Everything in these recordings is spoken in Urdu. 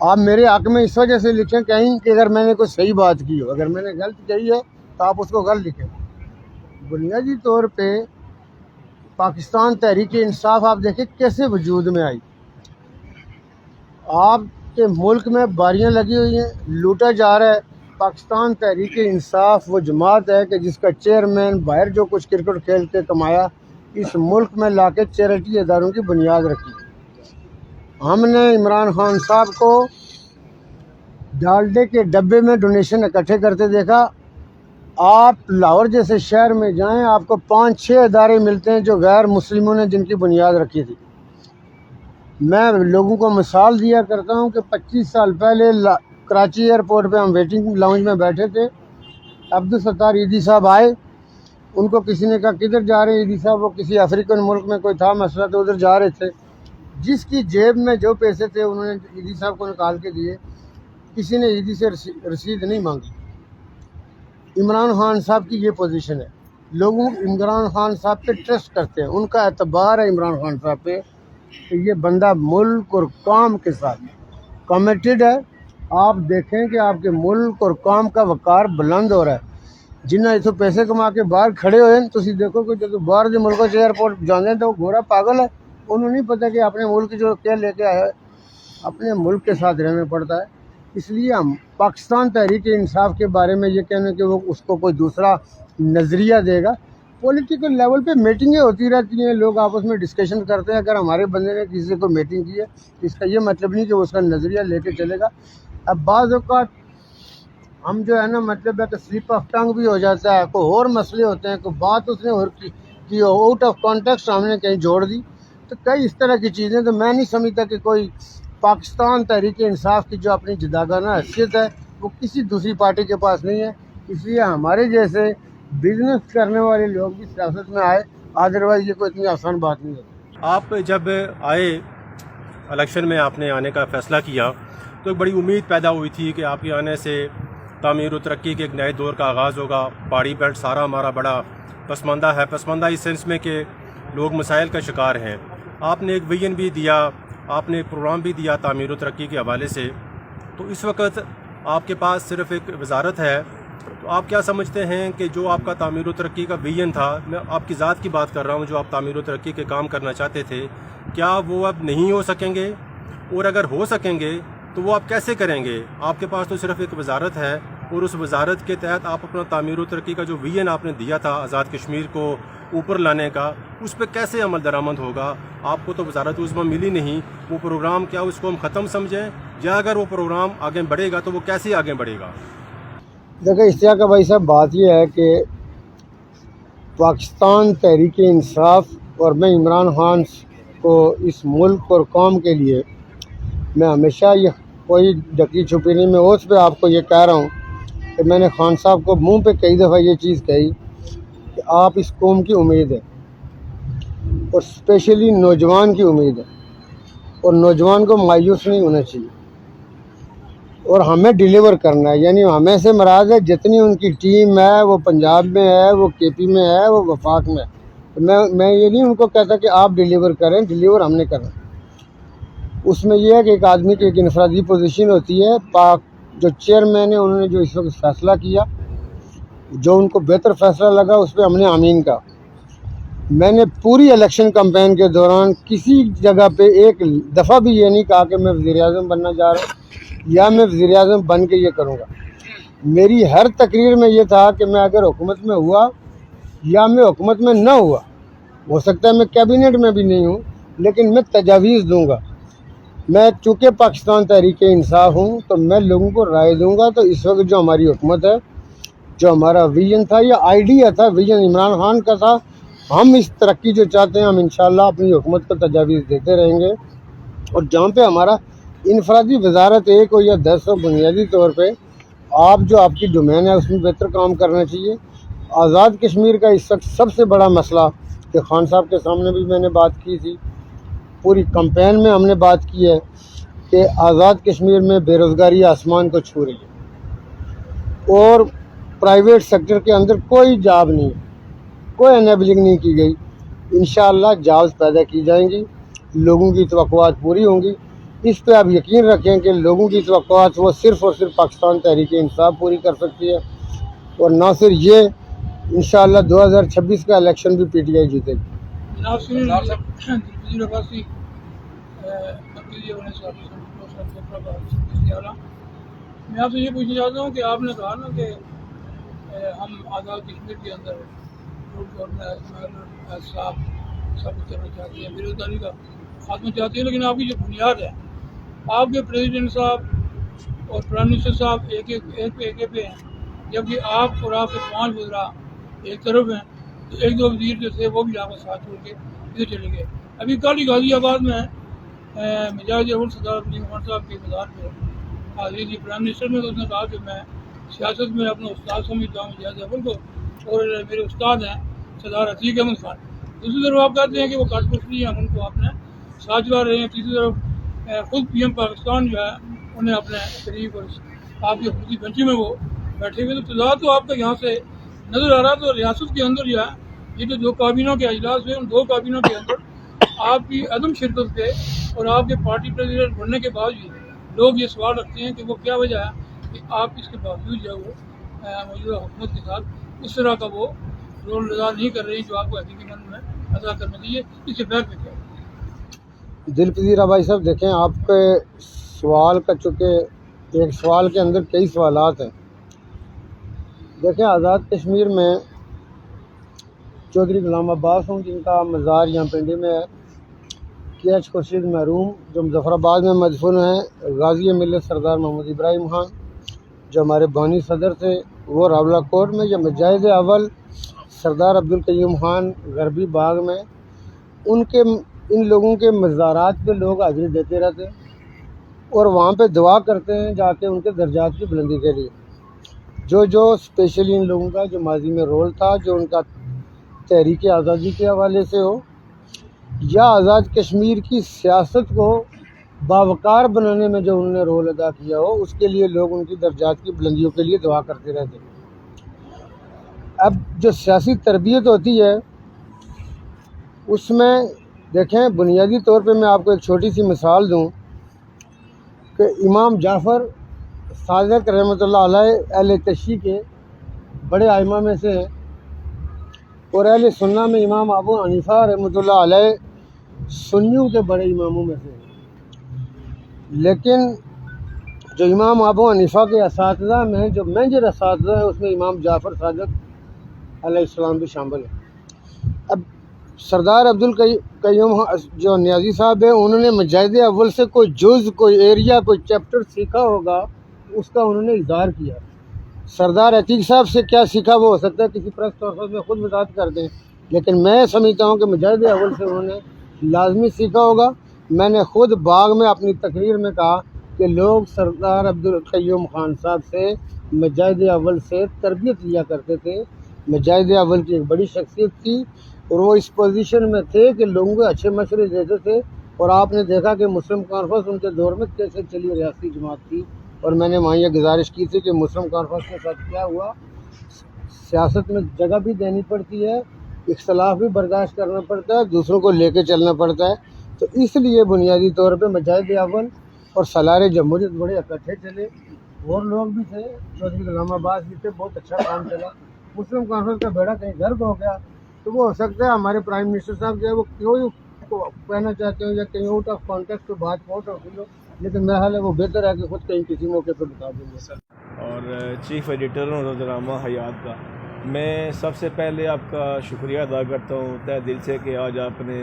آپ میرے حق میں اس وجہ سے لکھیں کہیں کہ اگر میں نے کوئی صحیح بات کی ہو، اگر میں نے غلط کہی ہے تو آپ اس کو غلط لکھیں۔ بنیادی طور پہ پاکستان تحریک انصاف آپ دیکھیں کیسے وجود میں آئی۔ آپ کے ملک میں باریاں لگی ہوئی ہیں، لوٹا جا رہا ہے۔ پاکستان تحریک انصاف وہ جماعت ہے کہ جس کا چیئرمین باہر جو کچھ کرکٹ کھیل کے کمایا اس ملک میں لا کے چیریٹی اداروں کی بنیاد رکھی۔ ہم نے عمران خان صاحب کو ڈالڈے کے ڈبے میں ڈونیشن اکٹھے کرتے دیکھا۔ آپ لاہور جیسے شہر میں جائیں آپ کو 5-6 ادارے ملتے ہیں جو غیر مسلموں نے جن کی بنیاد رکھی تھی۔ میں لوگوں کو مثال دیا کرتا ہوں کہ 25 سال پہلے کراچی ایئرپورٹ پہ ہم ویٹنگ لاؤنج میں بیٹھے تھے، عبدالستار عیدی صاحب آئے، ان کو کسی نے کہا کدھر جا رہے ہیں عیدی صاحب؟ وہ کسی افریقن ملک میں کوئی تھا مسئلہ تو ادھر جا رہے تھے۔ جس کی جیب میں جو پیسے تھے انہوں نے عیدی صاحب کو نکال کے دیے، کسی نے عیدی سے رسید نہیں مانگی۔ عمران خان صاحب کی یہ پوزیشن ہے، لوگوں عمران خان صاحب پہ ٹرسٹ کرتے ہیں، ان کا اعتبار ہے عمران خان صاحب پہ کہ یہ بندہ ملک اور قوم کے ساتھ کمیٹڈ ہے۔ آپ دیکھیں کہ آپ کے ملک اور قوم کا وقار بلند ہو رہا ہے۔ جنہیں اتوں پیسے کما کے باہر کھڑے ہوئے ہیں، تسی دیکھو کہ جب باہر جو ملکوں سے ایئرپورٹ جانے تو وہ گھوڑا پاگل ہے، انہوں نہیں پتہ کہ اپنے ملک جو کیا لے کے آیا ہے، اپنے ملک کے ساتھ رہنا پڑتا ہے۔ اس لیے ہم پاکستان تحریک انصاف کے بارے میں یہ کہنا کہ وہ اس کو کوئی دوسرا نظریہ دے گا۔ پولیٹیکل لیول پہ میٹنگیں ہوتی رہتی ہیں، لوگ آپس میں ڈسکشن کرتے ہیں۔ اگر ہمارے بندے نے کسی سے کوئی میٹنگ کی ہے اس کا یہ مطلب نہیں کہ وہ اس کا نظریہ لے کے چلے گا۔ اب بعض اوقات ہم جو ہے نا مطلب ہے کہ سلپ آف ٹنگ بھی ہو جاتا ہے، کوئی اور مسئلے ہوتے ہیں، کوئی بات اس نے اور کی آؤٹ آف کانٹیکسٹ ہم نے کہیں جوڑ دی، تو کئی اس طرح کی چیزیں۔ تو میں نہیں سمجھتا کہ کوئی پاکستان تحریک انصاف کی جو اپنی جداگانہ حیثیت ہے وہ کسی دوسری پارٹی کے پاس نہیں ہے۔ اس لیے ہمارے جیسے بزنس کرنے والے لوگ بھی سیاست میں آئے، ادروائز یہ کوئی اتنی آسان بات نہیں ہے۔ آپ جب آئے الیکشن میں آپ نے آنے کا فیصلہ کیا تو ایک بڑی امید پیدا ہوئی تھی کہ آپ کے آنے سے تعمیر و ترقی کے ایک نئے دور کا آغاز ہوگا۔ پہاڑی بیلٹ سارا ہمارا بڑا پسماندہ ہے، پسماندہ اس سینس میں کہ لوگ مسائل کا شکار ہیں۔ آپ نے ایک ویژن بھی دیا، آپ نے ایک پروگرام بھی دیا تعمیر و ترقی کے حوالے سے۔ تو اس وقت آپ کے پاس صرف ایک وزارت ہے، تو آپ کیا سمجھتے ہیں کہ جو آپ کا تعمیر و ترقی کا ویژن تھا، میں آپ کی ذات کی بات کر رہا ہوں، جو آپ تعمیر و ترقی کے کام کرنا چاہتے تھے، کیا وہ اب نہیں ہو سکیں گے؟ اور اگر ہو سکیں گے تو وہ آپ کیسے کریں گے؟ آپ کے پاس تو صرف ایک وزارت ہے، اور اس وزارت کے تحت آپ اپنا تعمیر و ترقی کا جو ویژن آپ نے دیا تھا آزاد کشمیر کو اوپر لانے کا، اس پہ کیسے عمل درآمد ہوگا؟ آپ کو تو وزارت عظمیٰ ملی نہیں، وہ پروگرام کیا اس کو ہم ختم سمجھیں، یا اگر وہ پروگرام آگے بڑھے گا تو وہ کیسے آگے بڑھے گا؟ دیکھیں اشتیاق بھائی صاحب، بات یہ ہے کہ پاکستان تحریک انصاف اور میں عمران خان کو اس ملک اور قوم کے لیے میں ہمیشہ یہ کوئی ڈکی چھپی نہیں، میں اس پہ آپ کو یہ کہہ رہا ہوں کہ میں نے خان صاحب کو منہ پہ کئی دفعہ یہ چیز کہی کہ آپ اس قوم کی امید ہے، اور اسپیشلی نوجوان کی امید ہے، اور نوجوان کو مایوس نہیں ہونا چاہیے، اور ہمیں ڈیلیور کرنا ہے۔ یعنی ہمیں سے مراد ہے جتنی ان کی ٹیم ہے، وہ پنجاب میں ہے، وہ کے پی میں ہے، وہ وفاق میں ہے۔ میں یہ نہیں ان کو کہتا کہ آپ ڈیلیور کریں، ڈیلیور ہم نے کرنا۔ اس میں یہ ہے کہ ایک آدمی کی ایک انفرادی پوزیشن ہوتی ہے۔ جو چیئرمین ہے انہوں نے جو اس وقت فیصلہ کیا، جو ان کو بہتر فیصلہ لگا، اس پہ ہم نے آمین کہا۔ میں نے پوری الیکشن کمپین کے دوران کسی جگہ پہ ایک دفعہ بھی یہ نہیں کہا کہ میں وزیر اعظم بننا چاہ رہا ہوں یا میں وزیر اعظم بن کے یہ کروں گا۔ میری ہر تقریر میں یہ تھا کہ میں اگر حکومت میں ہوا یا میں حکومت میں نہ ہوا، ہو سکتا ہے میں کیبنٹ میں بھی نہیں ہوں، لیکن میں تجاویز دوں گا۔ میں چونکہ پاکستان تحریک انصاف ہوں تو میں لوگوں کو رائے دوں گا۔ تو اس وقت جو ہماری حکومت ہے، جو ہمارا ویژن تھا یا آئیڈیا تھا، ویژن عمران خان کا تھا، ہم اس ترقی جو چاہتے ہیں ہم انشاءاللہ اپنی حکومت کو تجاویز دیتے رہیں گے۔ اور جہاں پہ ہمارا انفرادی وزارت ایک ہو یا 10 ہو، بنیادی طور پہ آپ جو آپ کی ڈومین ہے اس میں بہتر کام کرنا چاہیے۔ آزاد کشمیر کا اس وقت سب سے بڑا مسئلہ کہ خان صاحب کے سامنے بھی میں نے بات کی تھی، پوری کمپین میں ہم نے بات کی ہے کہ آزاد کشمیر میں بے روزگاری آسمان کو چھو رہی ہے، اور پرائیویٹ سیکٹر کے اندر کوئی جاب نہیں ہے، کوئی انیبلنگ نہیں کی گئی۔ انشاءاللہ جابز پیدا کی جائیں گی، لوگوں کی توقعات پوری ہوں گی۔ اس پہ آپ یقین رکھیں کہ لوگوں کی توقعات وہ صرف اور صرف پاکستان تحریک انصاف پوری کر سکتی ہے، اور نہ صرف یہ، انشاءاللہ 2026 کا الیکشن بھی پی ٹی آئی جیتے گی۔ جناب سنیے وزیر عباسی میں آپ سے یہ پوچھنا چاہتا ہوں کہ آپ نے کہا نا کہ ہم آزاد کشمیر کے اندر صاف سب کچھ کرنا چاہتے ہیں، بے روزگاری کا خاتمہ چاہتے ہیں، لیکن آپ کی جو بنیاد ہے، آپ کے پریزیڈنٹ صاحب اور پرائم منسٹر صاحب ایک پہ ہیں، جبکہ آپ اور آپ کے 5 وزراء ایک طرف ہیں، تو 1-2 وزیر جو تھے وہ بھی آپ کا ساتھ چھوڑ کے ادھر چلے گئے۔ ابھی کل ہی غازی آباد میں مجاہد اول سردار عبدالکیم خان صاحب کے مزار پہ حاضری تھی پرائم منسٹر نے، تو اس نے کہا کہ میں سیاست میں اپنا استاد سمجھتا ہوں مجاہد اول کو، اور میرے استاد ہیں سردار عتیق احمد خان۔ دوسری طرف آپ کہتے ہیں کہ وہ کاٹ پوچھنی ہیں، ان کو آپ نے ساتھ چلا رہے ہیں۔ تیسری طرف خود پی ایم پاکستان جو ہے انہیں اپنے قریب اور آپ کی خودی بنچی میں وہ بیٹھے ہوئے، تو تضاد تو آپ کا یہاں سے نظر آ رہا۔ تو ریاست کے اندر جو ہے یہ جو 2 کابینوں کے اجلاس ہوئے، ان 2 کابینوں کے اندر آپ کی عدم شرکت پہ اور آپ کے پارٹی پریزیڈنٹ بننے کے بعد بھی لوگ یہ سوال رکھتے ہیں کہ وہ کیا وجہ ہے کہ آپ اس کے باوجود جو ہے وہ موجودہ حکومت کے ساتھ اس طرح کا وہ رول ادا نہیں کر رہے ہیں جو آپ کو حقیقی معنی میں ادا کرنا چاہیے۔ اس سے بیک پہ کیا ہے؟ دل پذیر بھائی صاحب، دیکھیں آپ کے سوال کا چونکہ ایک سوال کے اندر کئی سوالات ہیں۔ دیکھیں آزاد کشمیر میں چودھری غلام عباس ہوں جن کا مزار یہاں پنڈی میں ہے، کے ایچ خورشید محروم جو مظفر آباد میں مدفون ہیں، غازی ملت سردار محمد ابراہیم خان جو ہمارے بانی صدر تھے وہ راولہ کوٹ میں، یا مجاہد اول سردار عبدالقیوم خان غربی باغ میں، ان لوگوں کے مزارات پہ لوگ حاضری دیتے رہتے اور وہاں پہ دعا کرتے ہیں جا کے ان کے درجات کی بلندی کے لیے۔ جو اسپیشلی ان لوگوں کا جو ماضی میں رول تھا، جو ان کا تحریک آزادی کے حوالے سے ہو یا آزاد کشمیر کی سیاست کو باوقار بنانے میں جو انہوں نے رول ادا کیا ہو، اس کے لیے لوگ ان کی درجات کی بلندیوں کے لیے دعا کرتے رہتے۔ اب جو سیاسی تربیت ہوتی ہے اس میں دیکھیں بنیادی طور پہ میں آپ کو ایک چھوٹی سی مثال دوں کہ امام جعفر صادق رحمۃ اللہ علیہ اہل تشیع کے بڑے ائمہ میں سے ہیں، اور اہل سنہ میں امام ابو حنیفہ رحمۃ اللہ علیہ سنیوں کے بڑے اماموں میں سے ہیں۔ لیکن جو امام ابو حنیفہ کے اساتذہ میں جو میجر اساتذہ ہیں اس میں امام جعفر صادق علیہ السلام بھی شامل ہیں۔ اب سردار عبدالقیوم جو نیازی صاحب ہیں، انہوں نے مجاہد اول سے کوئی جز، کوئی ایریا، کوئی چیپٹر سیکھا ہوگا، اس کا انہوں نے اظہار کیا۔ سردار عتیق صاحب سے کیا سیکھا وہ ہو سکتا ہے کسی پریس کانفرنس میں خود وضاحت کر دیں، لیکن میں سمجھتا ہوں کہ مجاہد اول سے انہوں نے لازمی سیکھا ہوگا۔ میں نے خود باغ میں اپنی تقریر میں کہا کہ لوگ سردار عبدالقیوم خان صاحب سے مجاہد اول سے تربیت لیا کرتے تھے۔ مجاہد اول کی ایک بڑی شخصیت تھی اور وہ اس پوزیشن میں تھے کہ لوگوں کو اچھے مشورے دیتے تھے، اور آپ نے دیکھا کہ مسلم کانفرنس ان کے دور میں کیسے چلی ریاستی جماعت تھی، اور میں نے وہاں یہ گزارش کی تھی کہ مسلم کانفرنس کے ساتھ کیا ہوا، سیاست میں جگہ بھی دینی پڑتی ہے، اختلاف بھی برداشت کرنا پڑتا ہے، دوسروں کو لے کے چلنا پڑتا ہے۔ تو اس لیے بنیادی طور پہ مجاہد اول اور سالار جمہوریت بڑے اکٹھے چلے، اور لوگ بھی تھے، چودھری غلام عباس بھی تھے، بہت اچھا کام چلا۔ مسلم کانفرنس کا بیڑا کہیں غرق ہو گیا تو وہ ہو سکتا ہے ہمارے پرائم منسٹر صاحب جو ہے وہ کیوں کہنا چاہتے ہیں یا کہیں آؤٹ آف کانٹیکسٹ تو بات پہنچ ہوتی ہو، لیکن میرا خیال ہے وہ بہتر ہے کہ خود کہیں کسی موقع پہ بتا دیں گے۔ اور چیف ایڈیٹر ہوں روزنامہ حیات کا، میں سب سے پہلے آپ کا شکریہ ادا کرتا ہوں تہ دل سے کہ آج آپ نے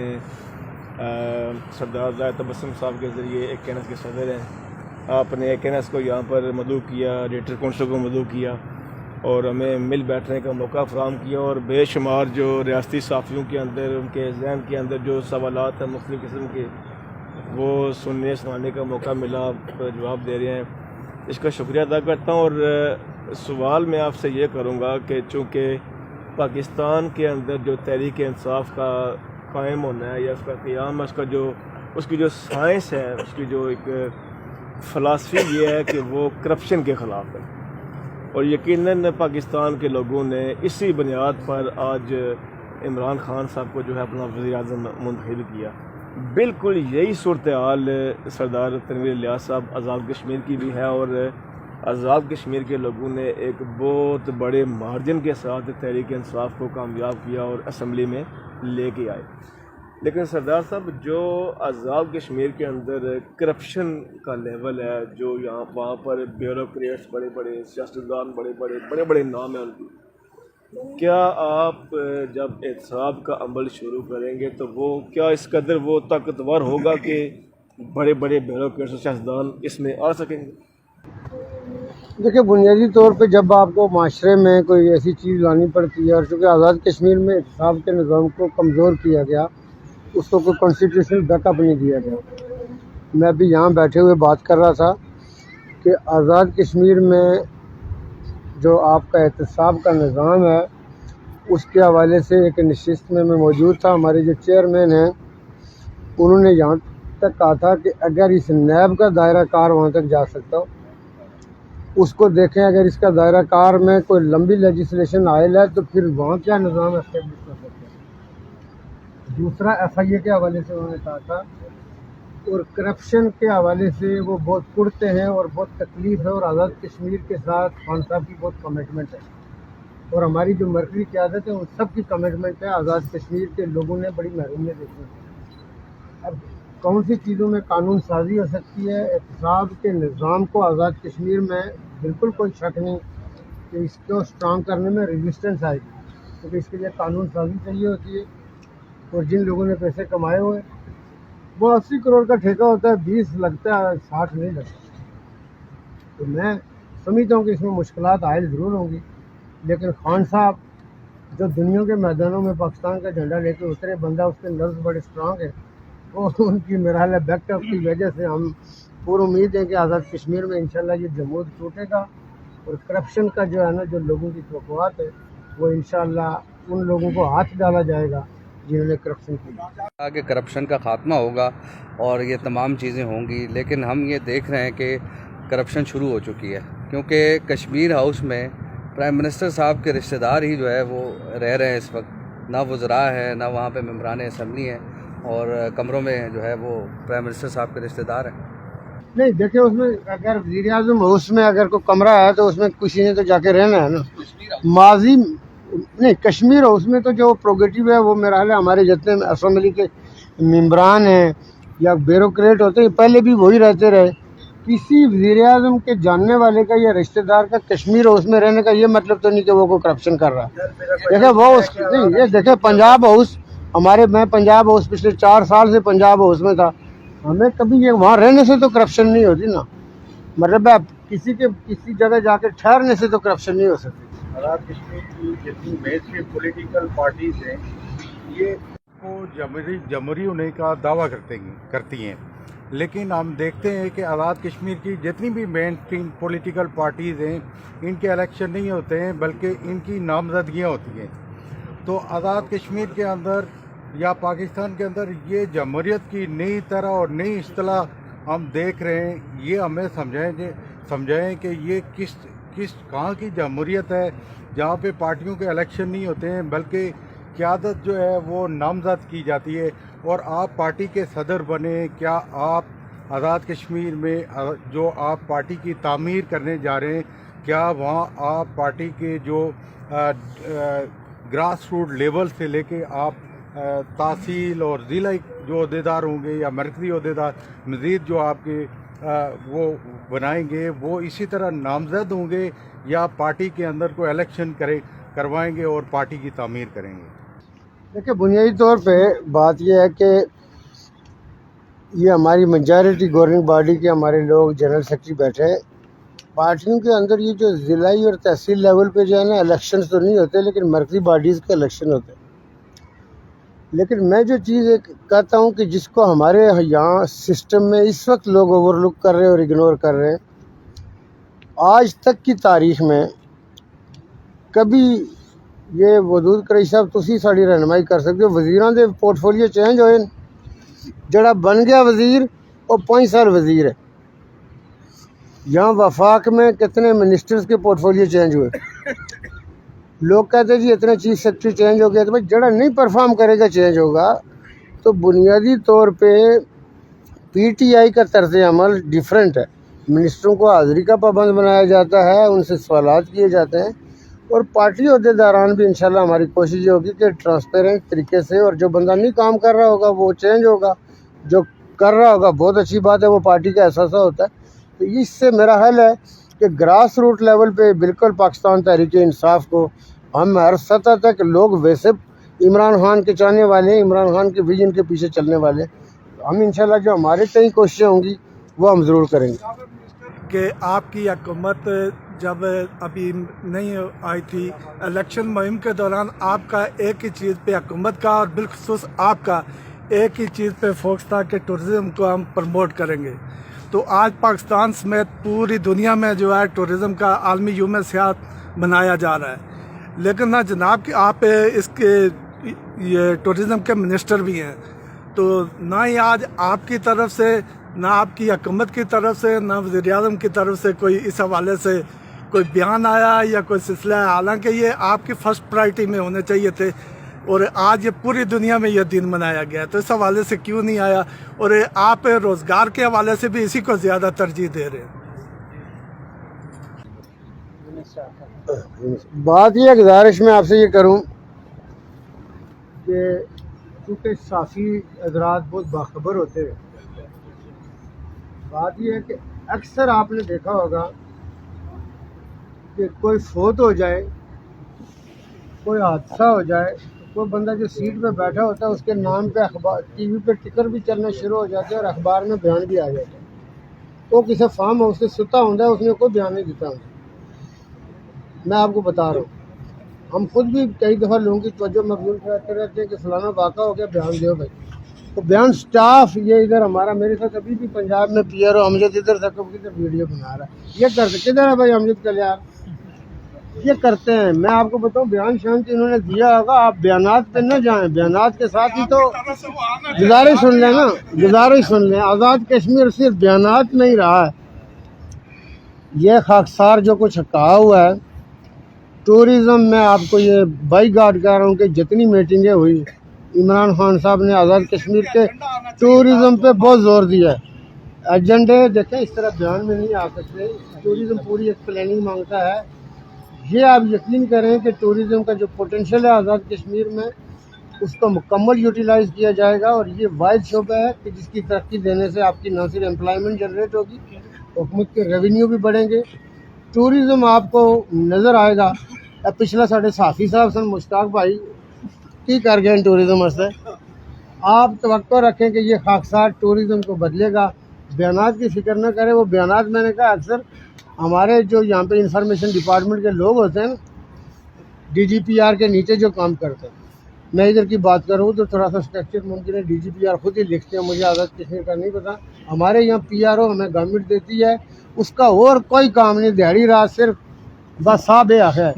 سردار زاہد تبسم صاحب کے ذریعے ایک کینس کے صدر ہیں، آپ نے ایک کینس کو یہاں پر مدعو کیا، ایڈیٹر کونسل کو مدعو کیا اور ہمیں مل بیٹھنے کا موقع فراہم کیا، اور بے شمار جو ریاستی صحافیوں کے اندر ان کے ذہن کے اندر جو سوالات ہیں مختلف قسم کے وہ سننے سنانے کا موقع ملا، آپ جواب دے رہے ہیں، اس کا شکریہ ادا کرتا ہوں۔ اور سوال میں آپ سے یہ کروں گا کہ چونکہ پاکستان کے اندر جو تحریک انصاف کا قائم ہونا ہے یا اس کا قیام ہے، اس کی جو سائنس ہے، اس کی جو ایک فلاسفی یہ ہے کہ وہ کرپشن کے خلاف ہے، اور یقیناً پاکستان کے لوگوں نے اسی بنیاد پر آج عمران خان صاحب کو جو ہے اپنا وزیر اعظم منتخب کیا۔ بالکل یہی صورتحال سردار تنویر الیاس صاحب آزاد کشمیر کی بھی ہے، اور آزاد کشمیر کے لوگوں نے ایک بہت بڑے مارجن کے ساتھ تحریک انصاف کو کامیاب کیا اور اسمبلی میں لے کے آئے. لیکن سردار صاحب جو آزاد کشمیر کے اندر کرپشن کا لیول ہے، جو وہاں پر بیوروکریٹس بڑے بڑے، سیاستدان بڑے بڑے نام ہیں ان کی، کیا آپ جب احتساب کا عمل شروع کریں گے تو وہ کیا اس قدر وہ طاقتور ہوگا کہ بڑے بڑے بیوروکریٹس اور سیاستدان اس میں آ سکیں گے؟ دیکھیں، بنیادی طور پہ جب آپ کو معاشرے میں کوئی ایسی چیز لانی پڑتی ہے، اور چونکہ آزاد کشمیر میں احتساب کے نظام کو کمزور کیا گیا، اس کو کوئی کانسٹیٹیوشنل بیک اپ نہیں دیا گیا. میں بھی یہاں بیٹھے ہوئے بات کر رہا تھا کہ آزاد کشمیر میں جو آپ کا احتساب کا نظام ہے، اس کے حوالے سے ایک نشست میں موجود تھا. ہمارے جو چیئرمین ہیں انہوں نے یہاں تک کہا تھا کہ اگر اس نیب کا دائرہ کار وہاں تک جا سکتا ہو، اس کو دیکھیں. اگر اس کا دائرہ کار میں کوئی لمبی لیجسلیشن عائل ہے تو پھر وہاں کیا نظام اسٹیبلش کر سکتے ہیں. دوسرا FIA کے حوالے سے انہوں نے کہا تھا، اور کرپشن کے حوالے سے وہ بہت پڑتے ہیں اور بہت تکلیف ہے، اور آزاد کشمیر کے ساتھ خان صاحب کی بہت کمٹمنٹ ہے، اور ہماری جو مرکزی قیادت ہے ان سب کی کمٹمنٹ ہے. آزاد کشمیر کے لوگوں نے بڑی محرومیت دیکھی ہے. اب کون سی چیزوں میں قانون سازی ہو سکتی ہے؟ احتساب کے نظام کو آزاد کشمیر میں بالکل کوئی شک نہیں کہ اس کو اسٹرانگ کرنے میں ریزسٹنس آئے گی، کیونکہ اس کے لیے قانون سازی چاہیے ہوتی ہے. اور جن لوگوں نے پیسے کمائے ہوئے، وہ 80 کروڑ کا ٹھیکہ ہوتا ہے، 20 لگتا ہے، 60 نہیں لگتا. تو میں سمجھتا ہوں کہ اس میں مشکلات عائل ضرور ہوں گی، لیکن خان صاحب جو دنیا کے میدانوں میں پاکستان کا جھنڈا لے کے اترے بندہ، اس کے نرز بڑے اسٹرانگ ہیں، اور ان کی میرا حال ہے بیک اپ کی وجہ سے ہم پورا امید ہے کہ آزاد کشمیر میں انشاءاللہ یہ جمود ٹوٹے گا، اور کرپشن کا جو ہے نا، جو لوگوں کی توقعات ہے، وہ انشاءاللہ ان لوگوں کو ہاتھ ڈالا جائے گا جنہوں نے کرپشن کی. کہ کرپشن کا خاتمہ ہوگا اور یہ تمام چیزیں ہوں گی، لیکن ہم یہ دیکھ رہے ہیں کہ کرپشن شروع ہو چکی ہے، کیونکہ کشمیر ہاؤس میں پرائم منسٹر صاحب کے رشتہ دار ہی جو ہے وہ رہ رہے ہیں اس وقت. نہ وزراء ہیں، نہ وہاں پہ ممبران اسمبلی ہیں، اور کمروں میں جو ہے وہ پرائم منسٹر صاحب کے رشتہ دار ہیں. نہیں دیکھیں، اس میں اگر وزیر اعظم ہاؤس میں اگر کوئی کمرہ ہے تو اس میں کسی نے تو جا کے رہنا ہے نا. ماضی نہیں، کشمیر ہاؤس میں تو جو پروگیٹو ہے وہ میرا حال ہے ہمارے جتنے اسمبلی کے ممبران ہیں یا بیوروکریٹ ہوتے ہیں پہلے بھی وہی رہتے رہے. کسی وزیر اعظم کے جاننے والے کا یا رشتہ دار کا کشمیر ہاؤس میں رہنے کا یہ مطلب تو نہیں کہ وہ کوئی کرپشن کر رہا ہے. دیکھیں وہ نہیں، یہ دیکھیں پنجاب ہاؤس میں پنجاب ہاؤس پچھلے 4 سال سے پنجاب ہاؤس میں تھا، ہمیں کبھی یہ وہاں رہنے سے تو کرپشن نہیں ہوتی نا. مطلب کسی جگہ جا کے ٹھہرنے سے تو کرپشن نہیں ہو سکتی. آزاد کشمیر کی جتنی میچ کی پولیٹیکل پارٹیز ہیں یہ کو جمہوری ہونے کا دعویٰ کرتی ہیں، لیکن ہم دیکھتے ہیں کہ آزاد کشمیر کی جتنی بھی مین اسٹریم پولیٹیکل پارٹیز ہیں ان کے الیکشن نہیں ہوتے ہیں بلکہ ان کی نامزدگیاں ہوتی ہیں. تو آزاد کشمیر کے اندر یا پاکستان کے اندر یہ جمہوریت کی نئی طرح اور نئی اصطلاح ہم دیکھ رہے ہیں. یہ ہمیں سمجھائیں کہ یہ کہاں کی جمہوریت ہے جہاں پہ پارٹیوں کے الیکشن نہیں ہوتے ہیں بلکہ قیادت جو ہے وہ نامزد کی جاتی ہے اور آپ پارٹی کے صدر بنے. کیا آپ آزاد کشمیر میں جو آپ پارٹی کی تعمیر کرنے جا رہے ہیں، کیا وہاں آپ پارٹی کے جو گراس روٹ لیول سے لے کے آپ تحصیل اور ضلعی جو عہدیدار ہوں گے یا مرکزی عہدیدار مزید جو آپ کے وہ بنائیں گے وہ اسی طرح نامزد ہوں گے، یا پارٹی کے اندر کوئی الیکشن کروائیں گے اور پارٹی کی تعمیر کریں گے؟ دیکھیں، بنیادی طور پہ بات یہ ہے کہ یہ ہماری میجارٹی گورننگ باڈی کے ہمارے لوگ جنرل سیکرٹری بیٹھے ہیں. پارٹیوں کے اندر یہ جو ضلعی اور تحصیل لیول پہ جو ہے نا الیکشنز تو نہیں ہوتے، لیکن مرکزی باڈیز کے الیکشن ہوتے ہیں. لیکن میں جو چیز کہتا ہوں کہ جس کو ہمارے یہاں سسٹم میں اس وقت لوگ اوور لک کر رہے ہیں اور اگنور کر رہے ہیں، آج تک کی تاریخ میں کبھی یہ ودود قریشی صاحب تسی ساری رہنمائی کر سکتے ہو، وزیراں دے پورٹ فولیو چینج ہوئے، جڑا بن گیا وزیر وہ 5 سال وزیر ہے. یہاں وفاق میں کتنے منسٹرز کے پورٹ فولیو چینج ہوئے. لوگ کہتے ہیں جی اتنے چیف سیکرٹری چینج ہو گیا، تو بھائی جڑا نہیں پرفارم کرے گا چینج ہوگا. تو بنیادی طور پہ پی ٹی آئی کا طرز عمل ڈیفرنٹ ہے. منسٹروں کو حاضری کا پابند بنایا جاتا ہے، ان سے سوالات کیے جاتے ہیں، اور پارٹی عہدیداران بھی انشاءاللہ ہماری کوشش یہ ہوگی کہ ٹرانسپیرنٹ طریقے سے، اور جو بندہ نہیں کام کر رہا ہوگا وہ چینج ہوگا، جو کر رہا ہوگا بہت اچھی بات ہے، وہ پارٹی کا احساسہ ہوتا ہے. تو اس سے میرا حل ہے کہ گراس روٹ لیول پہ بالکل پاکستان تحریک انصاف کو ہم ہر سطح تک لوگ ویسے عمران خان کے چاہنے والے ہیں، عمران خان کے ویژن کے پیچھے چلنے والے ہیں. ہم انشاءاللہ جو ہمارے تئیں کوششیں ہوں گی وہ ہم ضرور کریں گے. کہ آپ کی حکومت جب ابھی نہیں آئی تھی، الیکشن مہم کے دوران آپ کا ایک ہی چیز پہ، حکومت کا اور بالخصوص آپ کا ایک ہی چیز پہ فوکس تھا کہ ٹورزم کو ہم پروموٹ کریں گے. تو آج پاکستان سمیت پوری دنیا میں جو ہے ٹورزم کا عالمی یوم سیاحت منایا جا رہا ہے، لیکن نہ جناب کہ آپ اس کے یہ ٹورزم کے منسٹر بھی ہیں، تو نہ ہی آج آپ کی طرف سے، نہ آپ کی حکومت کی طرف سے، نہ وزیر اعظم کی طرف سے کوئی اس حوالے سے کوئی بیان آیا یا کوئی سلسلہ ہے. حالانکہ یہ آپ کی فرسٹ پرائرٹی میں ہونے چاہیے تھے، اور آج یہ پوری دنیا میں یہ دن منایا گیا ہے. تو اس حوالے سے کیوں نہیں آیا؟ اور آپ روزگار کے حوالے سے بھی اسی کو زیادہ ترجیح دے رہے ہیں. بات یہ گزارش میں آپ سے یہ کروں کہ چونکہ صحافی حضرات بہت باخبر ہوتے ہیں، بات یہ ہے کہ اکثر آپ نے دیکھا ہوگا کہ کوئی فوت ہو جائے، کوئی حادثہ ہو جائے، کوئی بندہ جو سیٹ پہ بیٹھا ہوتا ہے اس کے نام پہ اخبار ٹی وی پہ ٹکر بھی چلنا شروع ہو جاتے ہیں اور اخبار میں بیان بھی آ جاتا ہے. وہ کسی فارم ہاؤس سے ستا ہوتا ہے، اس نے کوئی بیان نہیں دیتا ہوتا. میں آپ کو بتا رہا ہوں، ہم خود بھی کئی دفعہ لوگوں کی توجہ مبذول کرتے رہتے ہیں کہ فلانا واقعہ ہو گیا، بیان دیو بھائی. تو بیان سٹاف یہ ادھر ہمارا، میرے ساتھ ابھی بھی پنجاب میں پی آر او امجد ادھر تک ادھر ویڈیو بنا رہا ہے. یہ کرتے کدھر ہے بھائی امجد کلیار؟ یہ کرتے ہیں. میں آپ کو بتاؤں بیان شانتی انہوں نے دیا ہوگا، آپ بیانات پہ نہ جائیں. بیانات کے ساتھ ہی تو گزارش سن لیں نا، گزارش سن لیں. آزاد کشمیر صرف بیانات میں ہی رہا ہے. یہ خاکسار جو کچھ کہا ہوا ہے ٹورزم میں، آپ کو یہ بائی گارڈ کہہ رہا ہوں کہ جتنی میٹنگیں ہوئی، عمران خان صاحب نے آزاد کشمیر کے ٹورزم پہ بہت زور دیا ہے. ایجنڈے دیکھیں اس طرح بیان میں نہیں آ سکتے. ٹورزم پوری ایک پلاننگ مانگتا ہے. یہ آپ یقین کریں کہ ٹورزم کا جو پوٹینشیل ہے آزاد کشمیر میں، اس کو مکمل یوٹیلائز کیا جائے گا. اور یہ واحد شعبہ ہے کہ جس کی ترقی دینے سے آپ کی نہ صرف امپلائمنٹ جنریٹ ہوگی، حکومت کے ریونیو بھی بڑھیں گے. ٹورزم آپ کو نظر آئے گا. پچھلا ساڑھے صحافی صاحب سن مشتاق بھائی کی کر گئے ٹورزم سے. آپ توقع رکھیں کہ یہ خاکسار ٹورزم کو بدلے گا. بیانات کی فکر نہ کریں. وہ بیانات میں نے کہا اکثر ہمارے جو یہاں پہ انفارمیشن ڈپارٹمنٹ کے لوگ ہوتے ہیں نا، ڈی جی پی آر کے نیچے جو کام کرتے ہیں، میں ادھر کی بات کروں تو تھوڑا سا اسٹرکچر ممکن ہے ڈی جی پی آر خود ہی لکھتے ہیں، مجھے آزاد کشمیر کا نہیں پتا. ہمارے یہاں پی آر او ہمیں گورنمنٹ دیتی ہے، اس کا اور کوئی کام نہیں. دیہڑی رات صرف بس صاحب ہے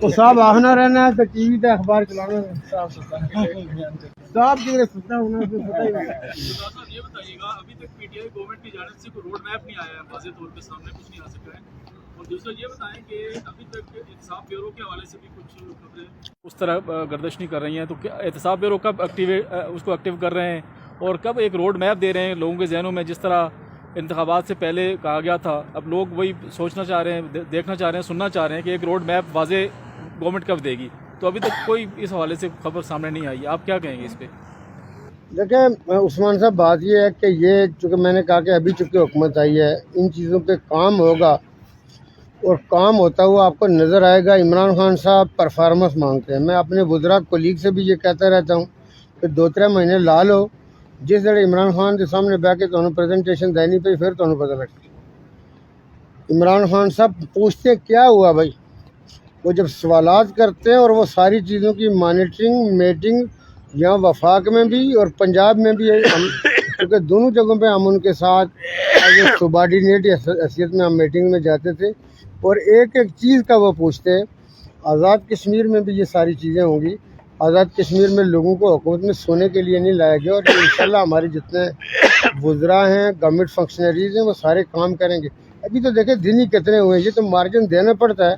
تو صاحب آخنا رہنا ہے، تو ٹی وی پہ اخبار چلانا ہے. صاحب کی ستا ہونا یہ بتائیے گا، ابھی تک پی ٹی آئی گورنمنٹ کی جانب سے کوئی روڈ میپ نہیں آیا ہے، واضح طور پہ سامنے کچھ نہیں آ سکا ہے. اور دوسرا یہ بتائیں کہ ابھی تک احتساب بیورو کے حوالے سے بھی کچھ خبریں اس طرح گردش نہیں کر رہی ہیں، تو کیا احتساب بیورو کب اس کو ایکٹیو کر رہے ہیں، اور کب ایک روڈ میپ دے رہے ہیں لوگوں کے ذہنوں میں؟ جس طرح انتخابات سے پہلے کہا گیا تھا، اب لوگ وہی سوچنا چاہ رہے ہیں، دیکھنا چاہ رہے ہیں، سننا چاہ رہے ہیں کہ ایک روڈ میپ واضح گورنمنٹ کب دے گی. تو ابھی تک کوئی اس حوالے سے خبر سامنے نہیں آئی. آپ کیا کہیں گے اس پہ؟ دیکھیں عثمان صاحب، بات یہ ہے کہ یہ چونکہ میں نے کہا کہ ابھی چونکہ حکومت آئی ہے، ان چیزوں پہ کام ہوگا، اور کام ہوتا ہوا آپ کو نظر آئے گا. عمران خان صاحب پرفارمنس مانگتے ہیں. میں اپنے وزراء کولیگ سے بھی یہ کہتا رہتا ہوں کہ 2-3 مہینے لا لو، جس جڑے عمران خان کے سامنے بہ کے تمہیں پریزنٹیشن دینی پئی، پھر تمہیں پتہ لگتا. عمران خان صاحب پوچھتے کیا ہوا بھائی، وہ جب سوالات کرتے ہیں اور وہ ساری چیزوں کی مانیٹرنگ میٹنگ یہاں وفاق میں بھی اور پنجاب میں بھی ہے، کیونکہ دونوں جگہوں پہ ہم ان کے ساتھ سبارڈینیٹ حیثیت میں ہم میٹنگ میں جاتے تھے، اور ایک ایک چیز کا وہ پوچھتے ہیں. آزاد کشمیر میں بھی یہ ساری چیزیں ہوں گی. آزاد کشمیر میں لوگوں کو حکومت میں سونے کے لیے نہیں لایا گیا، اور انشاءاللہ ہمارے جتنے وزراء ہیں، گورنمنٹ فنکشنریز ہیں، وہ سارے کام کریں گے. ابھی تو دیکھیں دن ہی کتنے ہوئے ہیں، یہ تو مارجن دینا پڑتا ہے.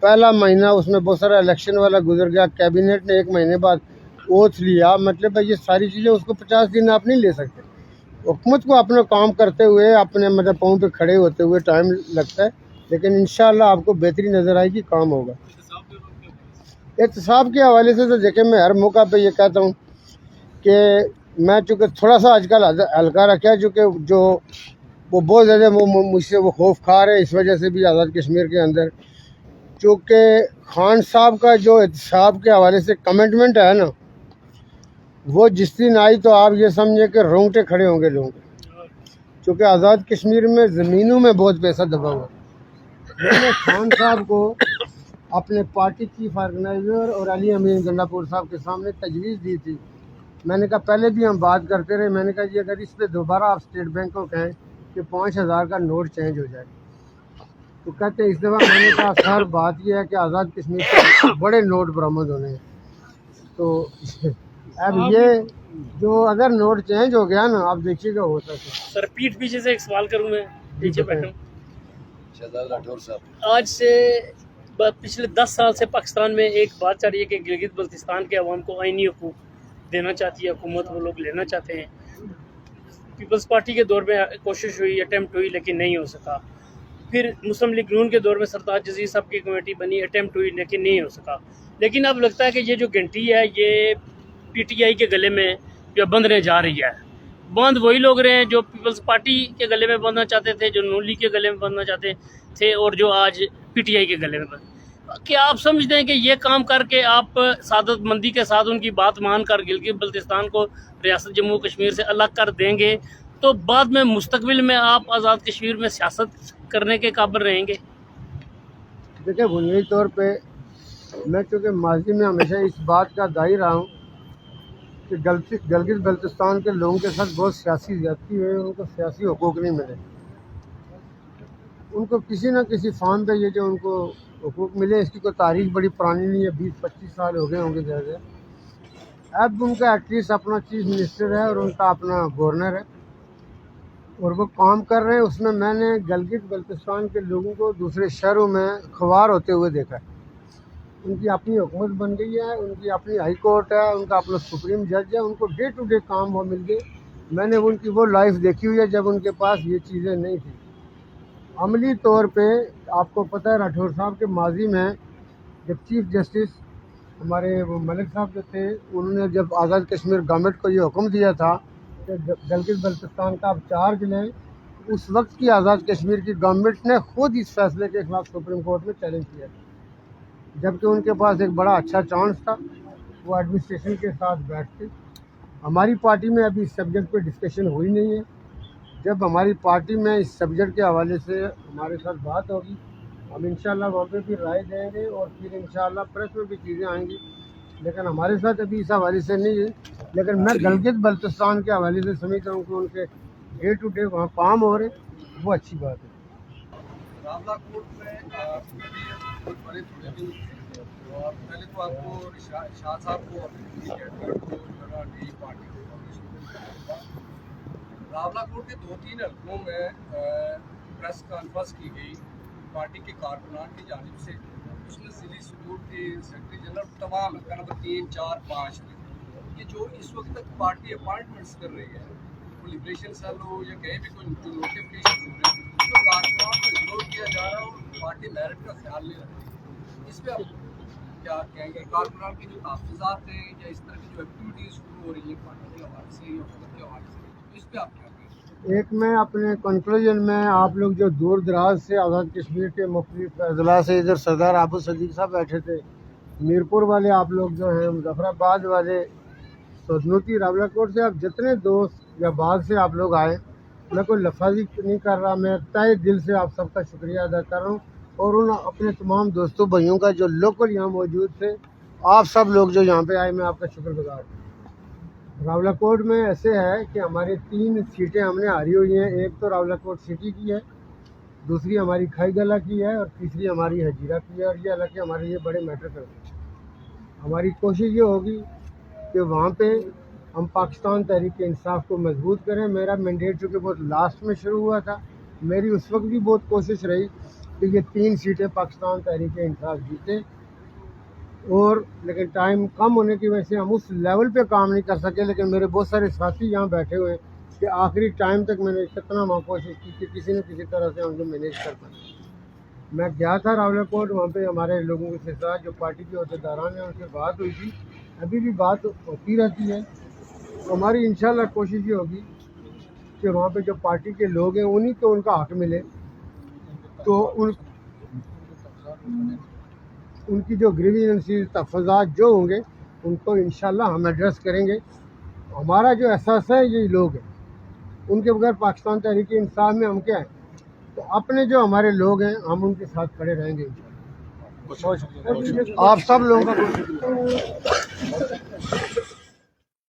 پہلا مہینہ اس میں بہت سارا الیکشن والا گزر گیا. کیبنٹ نے 1 مہینے بعد اوتھ لیا، مطلب ہے یہ ساری چیزیں اس کو 50 دن آپ نہیں لے سکتے. حکومت کو اپنا کام کرتے ہوئے اپنے مطلب پاؤں پہ کھڑے ہوتے ہوئے ٹائم لگتا ہے، لیکن انشاءاللہ آپ کو بہتری نظر آئے گی، کام ہوگا. احتساب کے حوالے سے تو دیکھیں میں ہر موقع پہ یہ کہتا ہوں کہ میں چونکہ تھوڑا سا آج کل ہلکا رکھا ہے، چونکہ جو وہ بہت زیادہ مجھ سے وہ خوف کھا رہے، اس وجہ سے بھی آزاد کشمیر کے اندر چونکہ خان صاحب کا جو احتساب کے حوالے سے کمٹمنٹ ہے نا، وہ جس دن آئی تو آپ یہ سمجھیں کہ رونگٹے کھڑے ہوں گے لوگوں کے، چونکہ آزاد کشمیر میں زمینوں میں بہت پیسہ دبا ہوا ہے. میں نے خان صاحب کو اپنے پارٹی چیف آرگنائزر اور علی امین گنڈا پور صاحب کے سامنے تجویز دی تھی. میں نے کہا پہلے بھی ہم بات کرتے رہے، میں نے کہا جی اگر اس پہ دوبارہ آپ اسٹیٹ بینک کو کہیں کہ 5000 کا نوٹ چینج ہو جائے، تو کہتے ہیں اس دفعہ میں نے کہا سر بات یہ ہے کہ آزاد کشمیر سے بڑے نوٹ برآمد ہونے ہیں. تو اب یہ جو اگر نوٹ چینج ہو گیا نا، آپ دیکھیے گا ہوتا ہے. سر پیٹھ پیچھے سے ایک سوال کروں میں، پیچھے بیٹھا ہوں. شہزاد راٹھور صاحب، آج سے پچھلے 10 سال سے پاکستان میں ایک بات چل رہی ہے کہ گلگت بلتستان کے عوام کو آئینی حقوق دینا چاہتی ہے حکومت، وہ لوگ لینا چاہتے ہیں. پیپلز پارٹی کے دور میں کوشش ہوئی، اٹیمپٹ ہوئی، لیکن نہیں ہو سکا. پھر مسلم لیگ نون کے دور میں سرتاج جزیر صاحب کی کمیٹی بنی، اٹیمپٹ ہوئی لیکن نہیں ہو سکا. لیکن اب لگتا ہے کہ یہ جو گھنٹی ہے یہ پی ٹی آئی کے گلے میں جو بندھنے جا رہی ہے. بند وہی لوگ رہے ہیں جو پیپلز پارٹی کے گلے میں بندھنا چاہتے تھے، جو نون لیگ کے گلے میں بندھنا چاہتے تھے، اور جو آج پی ٹی آئی کے گلے میں بند. کیا آپ سمجھتے ہیں کہ یہ کام کر کے آپ سعادت مندی کے ساتھ ان کی بات مان کر گلگت بلتستان کو ریاست جموں کشمیر سے الگ کر دیں گے تو بعد میں مستقبل میں آپ آزاد کشمیر میں سیاست کرنے کے قابل رہیں گے؟ دیکھیں بنیادی طور پہ میں چونکہ ماضی میں ہمیشہ اس بات کا داعی رہا ہوں کہ گلگت بلتستان کے لوگوں کے ساتھ بہت سیاسی زیادتی ہوئی، ان کو سیاسی حقوق نہیں ملے. ان کو کسی نہ کسی فارم پہ یہ جو ان کو حقوق ملے، اس کی کوئی تاریخ بڑی پرانی نہیں ہے، 20-25 سال ہو گئے ہوں گے زیادہ. اب ان کا ایٹ لیسٹ اپنا چیف منسٹر ہے اور ان کا اپنا گورنر ہے اور وہ کام کر رہے ہیں. اس میں میں نے گلگت بلتستان کے لوگوں کو دوسرے شہروں میں خوار ہوتے ہوئے دیکھا ہے. ان کی اپنی حکومت بن گئی ہے، ان کی اپنی ہائی کورٹ ہے، ان کا اپنا سپریم جج ہے، ان کو ڈے ٹو ڈے کام وہ مل گئے. میں نے ان کی وہ لائف دیکھی ہوئی ہے جب ان کے پاس یہ چیزیں نہیں تھیں. عملی طور پہ آپ کو پتہ ہے راٹھور صاحب کے ماضی میں جب چیف جسٹس ہمارے وہ ملک صاحب جو تھے، انہوں نے جب آزاد کشمیر گورنمنٹ کو یہ حکم دیا تھا کہ گلگت بلتستان کا آپ چارج لیں، اس وقت کی آزاد کشمیر کی گورنمنٹ نے خود اس فیصلے کے خلاف سپریم کورٹ میں چیلنج کیا تھا، جبکہ ان کے پاس ایک بڑا اچھا چانس تھا. وہ ایڈمنسٹریشن کے ساتھ بیٹھتے. ہماری پارٹی میں ابھی اس سبجیکٹ پہ ڈسکشن ہوئی نہیں ہے. جب ہماری پارٹی میں اس سبجیکٹ کے حوالے سے ہمارے ساتھ بات ہوگی، ہم انشاءاللہ وہاں پہ بھی رائے دیں گے اور پھر انشاءاللہ پریس میں بھی چیزیں آئیں گی. لیکن ہمارے ساتھ ابھی اس حوالے سے نہیں ہے. لیکن میں گلگت بلتستان کے حوالے سے سمجھتا ہوں کہ ان کے ڈے ٹو ڈے وہاں کام ہو رہے، وہ اچھی بات ہے. راولہ کوٹ میں بڑے تھوڑے دن اور پہلے تو آپ کو شاہ صاحب کو نئی پارٹی راولہ کوٹ کے 2-3 حلقوں میں پریس کانفرنس کی گئی پارٹی کے کارکنان کی جانب سے. اس میں ضلعی صدور کے سیکرٹری جنرل تمام حلقہ نمبر 3, 4, 5 کہ جو اس وقت تک پارٹی اپائنٹمنٹس کر رہی ہے، کوئی لبریشن سیل ہو یا کہیں بھی کوئی جو نوٹیفکیشن ہو رہے ہیں، تو کارکنان کو اگنور کیا جا رہا ہے اور پارٹی میرٹ کا خیال نہیں رکھتی. اس پہ آپ کیا کہیں گے؟ کارکنان کی جو تحفظات ہیں یا اس طرح کی جو ایکٹیویٹیز شروع ہو رہی ہیں پارٹی کے حوالے سے یا حکومت کے حوالے سے، اس پہ آپ کیا کہیں؟ ایک میں اپنے کنکلوژن میں آپ لوگ جو دور دراز سے آزاد کشمیر کے مختلف اضلاع سے ادھر سردار ابو صدیق صاحب بیٹھے تھے، میرپور والے آپ لوگ جو ہیں، مظفر آباد والے، سودنوتی، راولہ کوٹ سے، آپ جتنے دوست یا بعد سے آپ لوگ آئے، میں کوئی لفاظی نہیں کر رہا، میں تہہ دل سے آپ سب کا شکریہ ادا کر رہا ہوں. اور ان اپنے تمام دوستوں بھائیوں کا جو لوکل یہاں موجود تھے، آپ سب لوگ جو یہاں پہ آئے، میں آپ کا شکر گزار ہوں. راولہ کوٹ میں ایسے ہے کہ ہماری 3 سیٹیں ہم نے ہاری ہوئی ہیں. ایک تو راولہ کوٹ سٹی کی ہے، دوسری ہماری کھائی گلہ کی ہے اور تیسری ہماری ہجیرہ کی ہے. اور یہ حالانکہ ہمارے لیے بڑے میٹر کرتے ہیں. ہماری کوشش یہ ہوگی کہ وہاں پہ ہم پاکستان تحریک انصاف کو مضبوط کریں. میرا مینڈیٹ چونکہ بہت لاسٹ میں شروع ہوا تھا، میری اس وقت بھی بہت کوشش رہی کہ یہ 3 سیٹیں پاکستان تحریک انصاف جیتے. اور لیکن ٹائم کم ہونے کی وجہ سے ہم اس لیول پہ کام نہیں کر سکے، لیکن میرے بہت سارے ساتھی یہاں بیٹھے ہوئے ہیں کہ آخری ٹائم تک میں نے اتنا وہاں کوشش کی کہ کسی نہ کسی طرح سے ہم کو مینیج کر پائیں۔ میں گیا تھا راولہ کوٹ، وہاں پہ ہمارے لوگوں کے ساتھ جو پارٹی کے عہدیداران ہیں ان سے بات ہوئی تھی، ابھی بھی بات ہوتی رہتی ہے۔ ہماری انشاءاللہ کوشش یہ ہوگی کہ وہاں پہ جو پارٹی کے لوگ ہیں انہیں کو ان کا حق ملے، تو ان کی جو گریوینسز تفاضات جو ہوں گے ان کو انشاءاللہ ہم ایڈریس کریں گے۔ ہمارا جو احساس ہے یہ لوگ ہیں، ان کے بغیر پاکستان تحریک انصاف میں ہم کیا ہیں، تو اپنے جو ہمارے لوگ ہیں ہم ان کے ساتھ کھڑے رہیں گے انشاءاللہ۔ آپ سب لوگوں کا